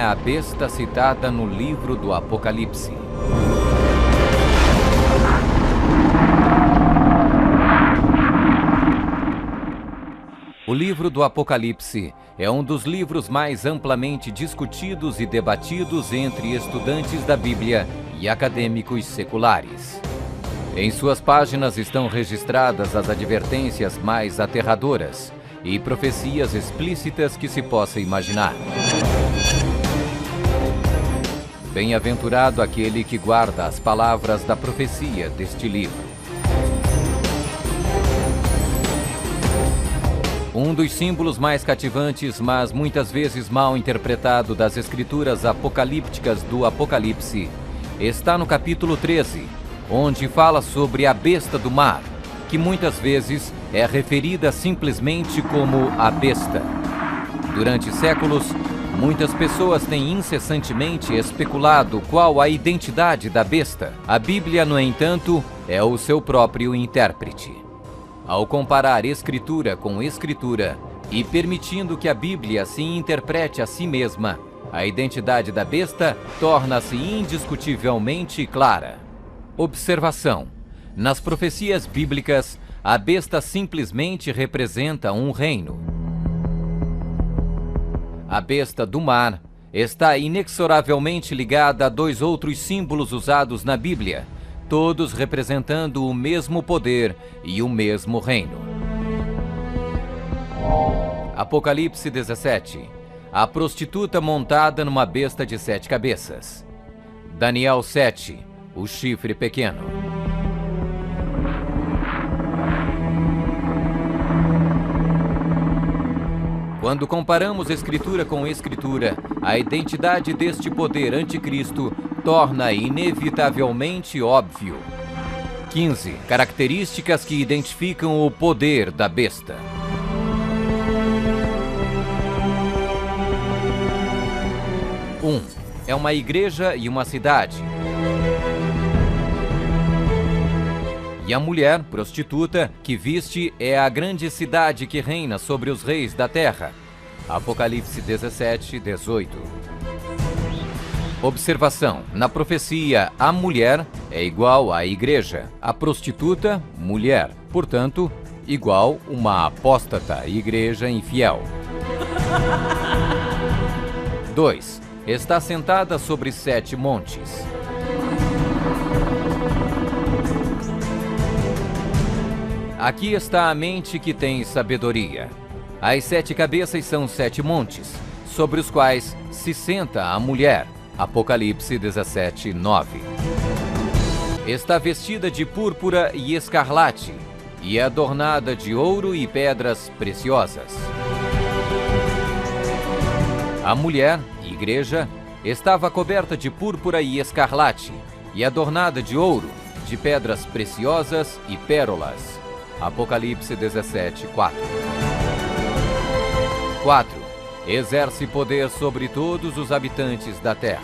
a besta citada no livro do Apocalipse. O livro do Apocalipse é um dos livros mais amplamente discutidos e debatidos entre estudantes da Bíblia e acadêmicos seculares. Em suas páginas estão registradas as advertências mais aterradoras e profecias explícitas que se possa imaginar. Bem-aventurado aquele que guarda as palavras da profecia deste livro. Um dos símbolos mais cativantes, mas muitas vezes mal interpretado das escrituras apocalípticas do Apocalipse, está no capítulo 13, onde fala sobre a besta do mar, que muitas vezes é referida simplesmente como a besta. Durante séculos, muitas pessoas têm incessantemente especulado qual a identidade da besta. A Bíblia, no entanto, é o seu próprio intérprete. Ao comparar Escritura com Escritura e permitindo que a Bíblia se interprete a si mesma, a identidade da besta torna-se indiscutivelmente clara. Observação: nas profecias bíblicas, a besta simplesmente representa um reino. A besta do mar está inexoravelmente ligada a dois outros símbolos usados na Bíblia, todos representando o mesmo poder e o mesmo reino. Apocalipse 17. A prostituta montada numa besta de 7 cabeças. Daniel 7. O chifre pequeno. Quando comparamos Escritura com Escritura, a identidade deste poder anticristo torna inevitavelmente óbvio. 15. Características que identificam o poder da besta. 1. É uma igreja e uma cidade. E a mulher, prostituta, que viste é a grande cidade que reina sobre os reis da terra. Apocalipse 17, 18. Observação: na profecia, a mulher é igual à igreja, a prostituta, mulher, portanto, igual uma apóstata, igreja infiel. 2. Está sentada sobre 7 montes. Aqui está a mente que tem sabedoria. As 7 cabeças são 7 montes, sobre os quais se senta a mulher. Apocalipse 17, 9. Está vestida de púrpura e escarlate, e é adornada de ouro e pedras preciosas. A mulher, igreja, estava coberta de púrpura e escarlate, e adornada de ouro, de pedras preciosas e pérolas. Apocalipse 17, 4. 4. Exerce poder sobre todos os habitantes da terra.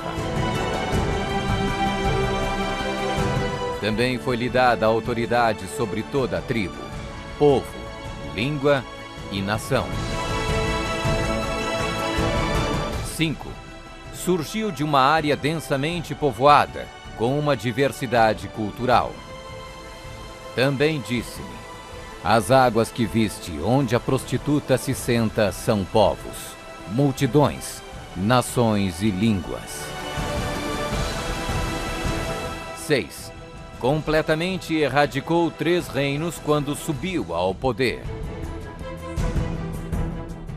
Também foi-lhe dada autoridade sobre toda a tribo, povo, língua e nação. 5. Surgiu de uma área densamente povoada, com uma diversidade cultural. Também disse-me: as águas que viste, onde a prostituta se senta, são povos, multidões, nações e línguas. 6. Completamente erradicou 3 reinos quando subiu ao poder.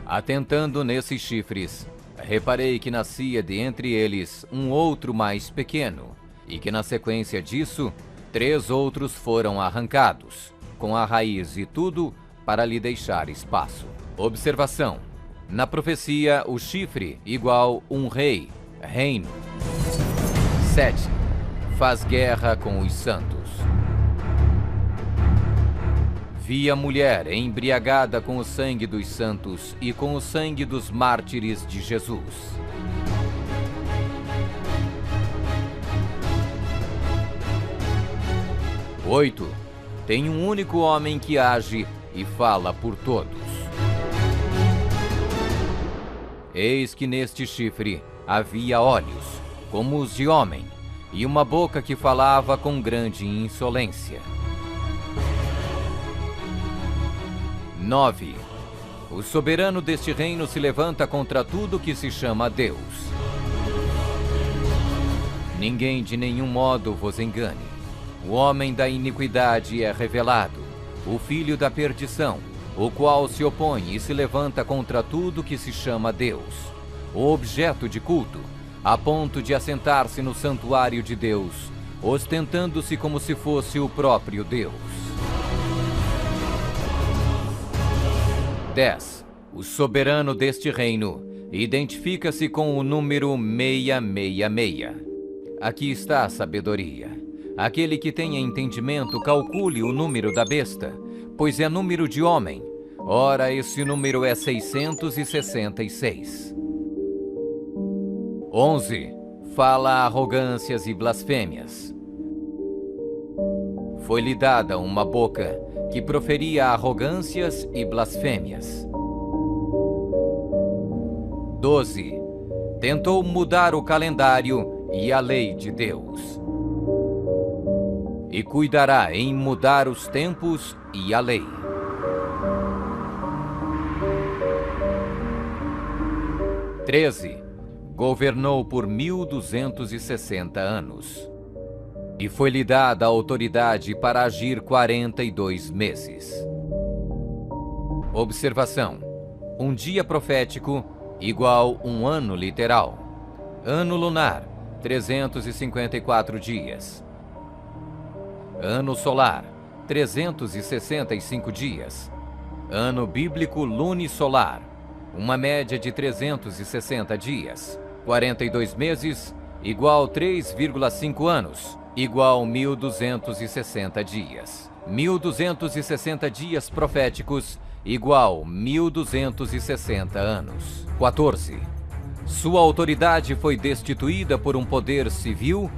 Atentando nesses chifres, reparei que nascia de entre eles um outro mais pequeno, e que na sequência disso, 3 outros foram arrancados, com a raiz e tudo, para lhe deixar espaço. Observação: na profecia, o chifre igual um rei, reino. 7. Faz guerra com os santos. Vi a mulher embriagada com o sangue dos santos e com o sangue dos mártires de Jesus. 8. Tem um único homem que age e fala por todos. Eis que neste chifre havia olhos, como os de homem, e uma boca que falava com grande insolência. 9. O soberano deste reino se levanta contra tudo que se chama Deus. Ninguém de nenhum modo vos engane. O homem da iniquidade é revelado, o filho da perdição, o qual se opõe e se levanta contra tudo que se chama Deus, o objeto de culto, a ponto de assentar-se no santuário de Deus, ostentando-se como se fosse o próprio Deus. 10. O soberano deste reino identifica-se com o número 666. Aqui está a sabedoria. Aquele que tenha entendimento, calcule o número da besta, pois é número de homem. Ora, esse número é 666. 11. Fala arrogâncias e blasfêmias. Foi-lhe dada uma boca que proferia arrogâncias e blasfêmias. 12. Tentou mudar o calendário e a lei de Deus. E cuidará em mudar os tempos e a lei. 13. Governou por 1260 anos. E foi-lhe dada a autoridade para agir 42 meses. Observação: um dia profético igual um ano literal. Ano lunar, 354 dias. Ano solar, 365 dias. Ano bíblico lunisolar, uma média de 360 dias. 42 meses, igual 3,5 anos, igual 1260 dias. 1260 dias proféticos, igual 1260 anos. 14. Sua autoridade foi destituída por um poder civil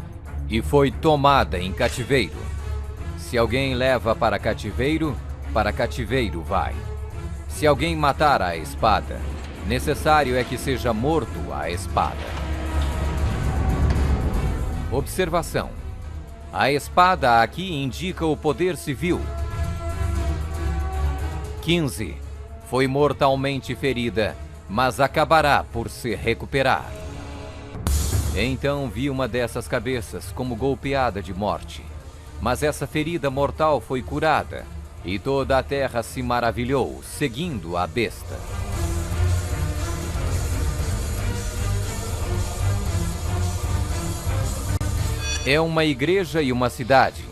e foi tomada em cativeiro. Se alguém leva para cativeiro vai. Se alguém matar à espada, necessário é que seja morto à espada. Observação: a espada aqui indica o poder civil. 15. Foi mortalmente ferida, mas acabará por se recuperar. Então vi uma dessas cabeças como golpeada de morte. Mas essa ferida mortal foi curada, e toda a terra se maravilhou, seguindo a besta. É uma igreja e uma cidade.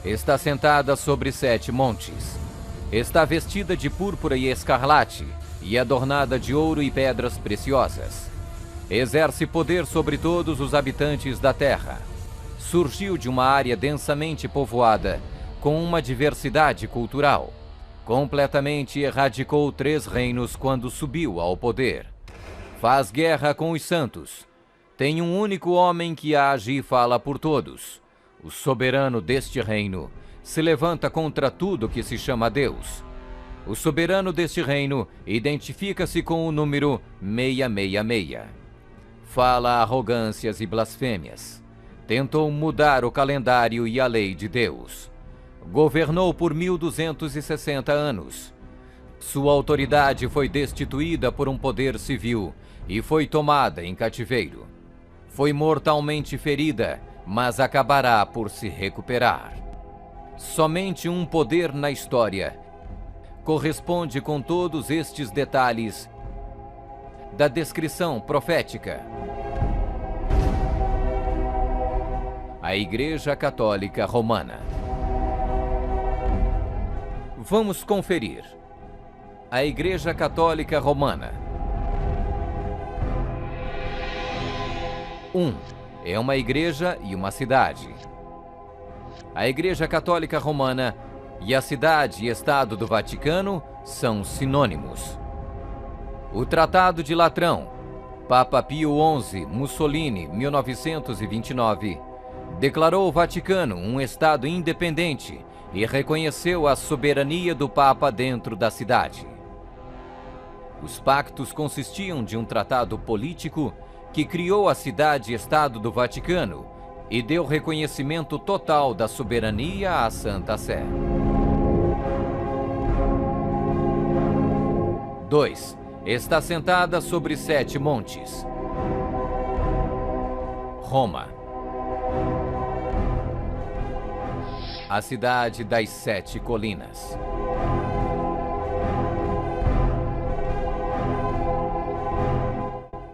Está sentada sobre 7 montes. Está vestida de púrpura e escarlate, e adornada de ouro e pedras preciosas. Exerce poder sobre todos os habitantes da terra. Surgiu de uma área densamente povoada, com uma diversidade cultural. Completamente erradicou 3 reinos quando subiu ao poder. Faz guerra com os santos. Tem um único homem que age e fala por todos. O soberano deste reino se levanta contra tudo que se chama Deus. O soberano deste reino identifica-se com o número 666. Fala arrogâncias e blasfêmias. Tentou mudar o calendário e a lei de Deus. Governou por 1260 anos. Sua autoridade foi destituída por um poder civil e foi tomada em cativeiro. Foi mortalmente ferida, mas acabará por se recuperar. Somente um poder na história corresponde com todos estes detalhes da descrição profética. A Igreja Católica Romana. Vamos conferir. A Igreja Católica Romana. 1. É uma igreja e uma cidade. A Igreja Católica Romana e a cidade e estado do Vaticano são sinônimos. O Tratado de Latrão, Papa Pio XI, Mussolini, 1929, declarou o Vaticano um estado independente e reconheceu a soberania do Papa dentro da cidade. Os pactos consistiam de um tratado político que criou a cidade-estado do Vaticano e deu reconhecimento total da soberania à Santa Sé. 2. Está sentada sobre 7 montes. Roma. A cidade das 7 colinas.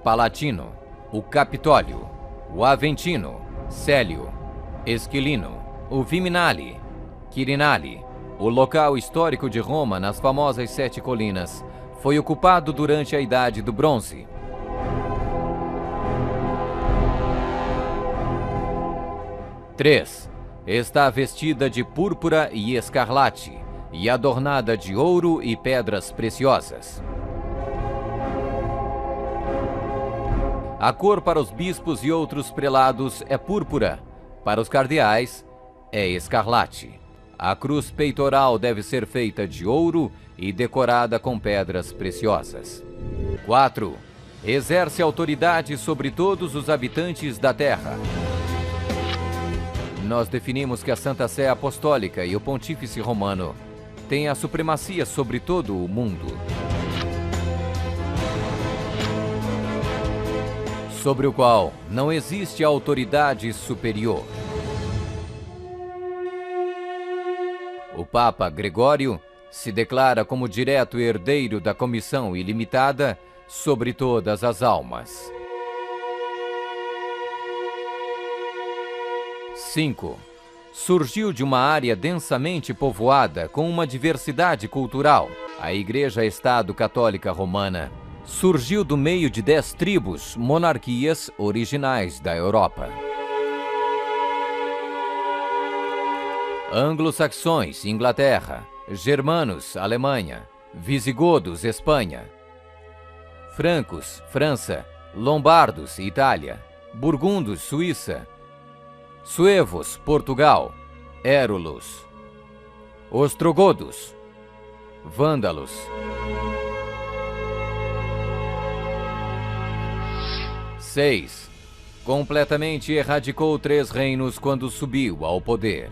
Palatino, o Capitólio, o Aventino, Célio, Esquilino, o Viminale, Quirinale. O local histórico de Roma nas famosas 7 colinas foi ocupado durante a Idade do Bronze. 3. Está vestida de púrpura e escarlate e adornada de ouro e pedras preciosas. A cor para os bispos e outros prelados é púrpura, para os cardeais é escarlate. A cruz peitoral deve ser feita de ouro e decorada com pedras preciosas. 4. Exerce autoridade sobre todos os habitantes da terra. Nós definimos que a Santa Sé Apostólica e o Pontífice Romano têm a supremacia sobre todo o mundo, sobre o qual não existe autoridade superior. O Papa Gregório se declara como direto herdeiro da comissão ilimitada sobre todas as almas. 5. Surgiu de uma área densamente povoada com uma diversidade cultural. A Igreja-Estado Católica Romana surgiu do meio de 10 tribos, monarquias originais da Europa. Anglo-saxões, Inglaterra. Germanos, Alemanha. Visigodos, Espanha. Francos, França. Lombardos, Itália. Burgundos, Suíça. Suevos, Portugal. Érulos. Ostrogodos. Vândalos. 6. Completamente erradicou 3 reinos quando subiu ao poder.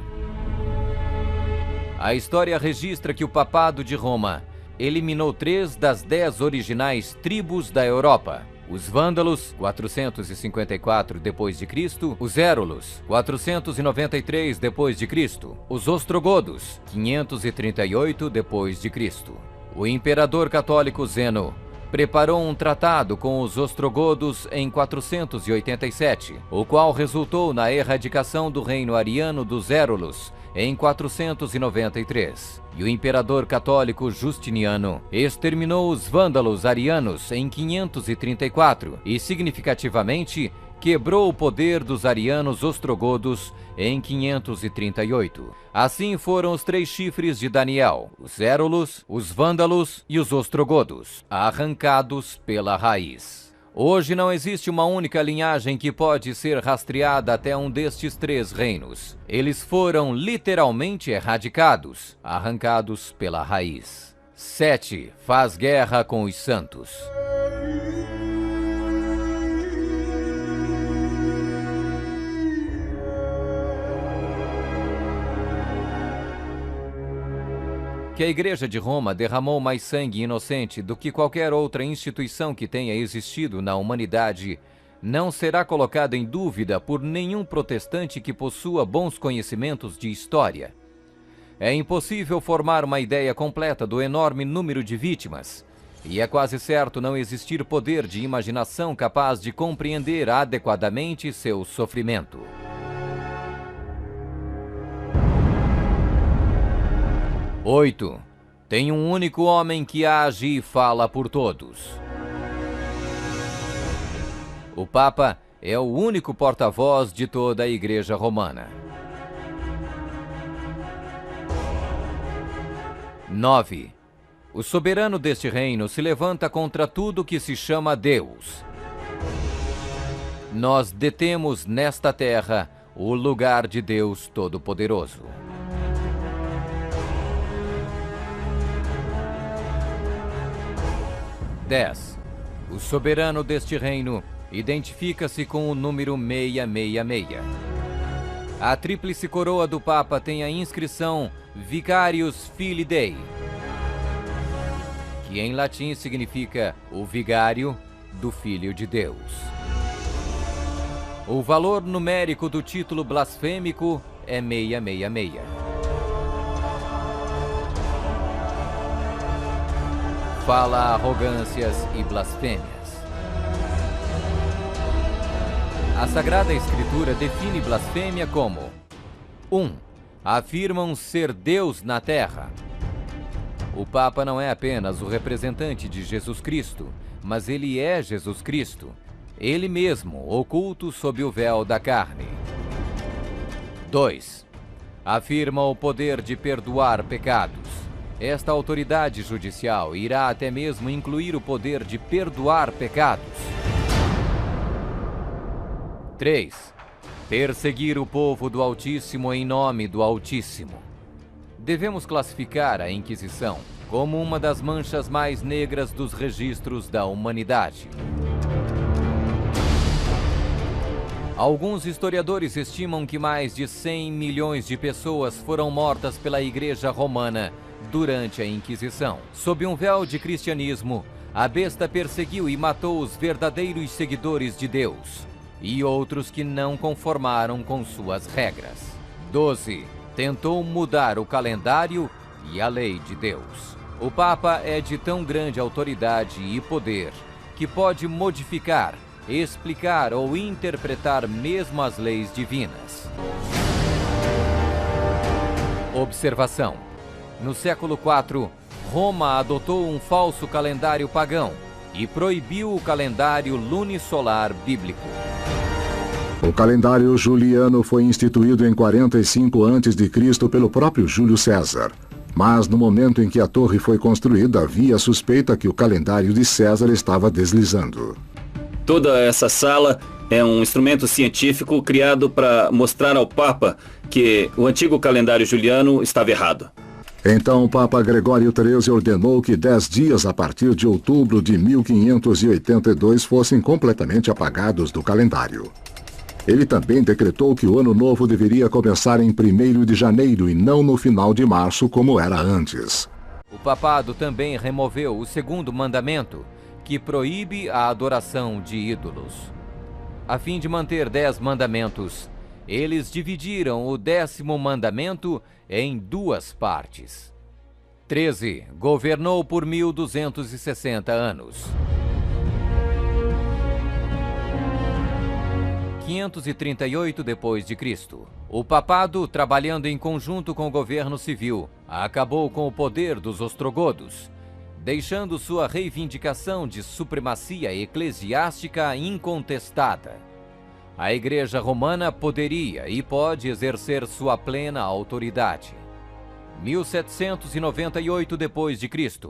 A história registra que o Papado de Roma eliminou 3 das 10 originais tribos da Europa. Os Vândalos, 454 d.C., os Érulos, 493 d.C., os Ostrogodos, 538 d.C. O imperador católico Zeno preparou um tratado com os ostrogodos em 487, o qual resultou na erradicação do reino ariano dos Érulos em 493. E o imperador católico Justiniano exterminou os vândalos arianos em 534 e, significativamente, quebrou o poder dos arianos ostrogodos em 538. Assim foram os 3 chifres de Daniel, os Érulos, os Vândalos e os Ostrogodos, arrancados pela raiz. Hoje não existe uma única linhagem que pode ser rastreada até um destes 3 reinos. Eles foram literalmente erradicados, arrancados pela raiz. 7. Faz guerra com os santos. Que a Igreja de Roma derramou mais sangue inocente do que qualquer outra instituição que tenha existido na humanidade não será colocada em dúvida por nenhum protestante que possua bons conhecimentos de história. É impossível formar uma ideia completa do enorme número de vítimas, e é quase certo não existir poder de imaginação capaz de compreender adequadamente seu sofrimento. 8. Tem um único homem que age e fala por todos. O Papa é o único porta-voz de toda a Igreja Romana. 9. O soberano deste reino se levanta contra tudo que se chama Deus. Nós detemos nesta terra o lugar de Deus Todo-Poderoso. 10. O soberano deste reino identifica-se com o número 666. A tríplice coroa do Papa tem a inscrição Vicarius Filii Dei, que em latim significa o vigário do Filho de Deus. O valor numérico do título blasfêmico é 666. Fala arrogâncias e blasfêmias. A Sagrada Escritura define blasfêmia como 1. Afirmam ser Deus na terra. O Papa não é apenas o representante de Jesus Cristo, mas ele é Jesus Cristo, ele mesmo, oculto sob o véu da carne. 2. Afirma o poder de perdoar pecados. Esta autoridade judicial irá até mesmo incluir o poder de perdoar pecados. 3. Perseguir o povo do Altíssimo em nome do Altíssimo. Devemos classificar a Inquisição como uma das manchas mais negras dos registros da humanidade. Alguns historiadores estimam que mais de 100 milhões de pessoas foram mortas pela Igreja Romana durante a Inquisição. Sob um véu de cristianismo, a besta perseguiu e matou os verdadeiros seguidores de Deus e outros que não conformaram com suas regras. 12. Tentou mudar o calendário e a lei de Deus. O Papa é de tão grande autoridade e poder que pode modificar, explicar ou interpretar mesmo as leis divinas. Observação: no século IV, Roma adotou um falso calendário pagão e proibiu o calendário lunisolar bíblico. O calendário juliano foi instituído em 45 a.C. pelo próprio Júlio César. Mas no momento em que a torre foi construída, havia a suspeita que o calendário de César estava deslizando. Toda essa sala é um instrumento científico criado para mostrar ao Papa que o antigo calendário juliano estava errado. Então o Papa Gregório XIII ordenou que 10 dias a partir de outubro de 1582 fossem completamente apagados do calendário. Ele também decretou que o ano novo deveria começar em 1º de janeiro e não no final de março, como era antes. O papado também removeu o 2º mandamento, que proíbe a adoração de ídolos. A fim de manter 10 mandamentos, eles dividiram o 10º mandamento em 2 partes. 13. Governou por 1260 anos. 538 d.C. O papado, trabalhando em conjunto com o governo civil, acabou com o poder dos ostrogodos, deixando sua reivindicação de supremacia eclesiástica incontestada. A Igreja Romana poderia e pode exercer sua plena autoridade. 1798 d.C.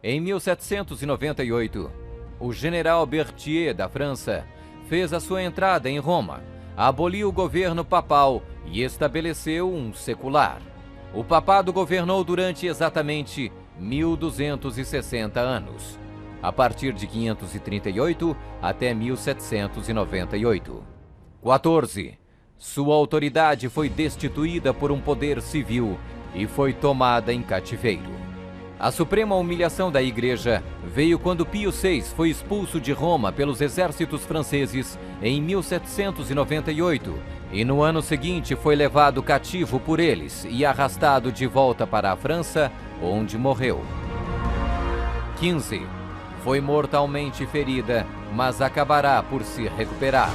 Em 1798, o general Berthier da França fez a sua entrada em Roma, aboliu o governo papal e estabeleceu um secular. O papado governou durante exatamente 1260 anos, a partir de 538 até 1798. 14. Sua autoridade foi destituída por um poder civil e foi tomada em cativeiro. A suprema humilhação da Igreja veio quando Pio VI foi expulso de Roma pelos exércitos franceses em 1798 e no ano seguinte foi levado cativo por eles e arrastado de volta para a França, onde morreu. 15. Foi mortalmente ferida, mas acabará por se recuperar.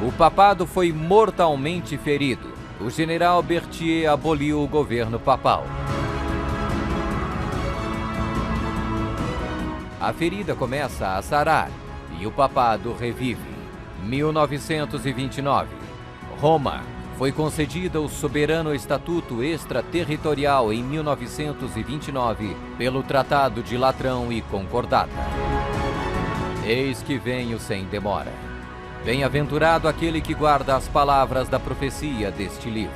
O papado foi mortalmente ferido. O general Berthier aboliu o governo papal. A ferida começa a sarar e o papado revive. 1929. Roma foi concedida o soberano estatuto extraterritorial em 1929 pelo Tratado de Latrão e Concordata. Eis que venho sem demora. Bem-aventurado aquele que guarda as palavras da profecia deste livro.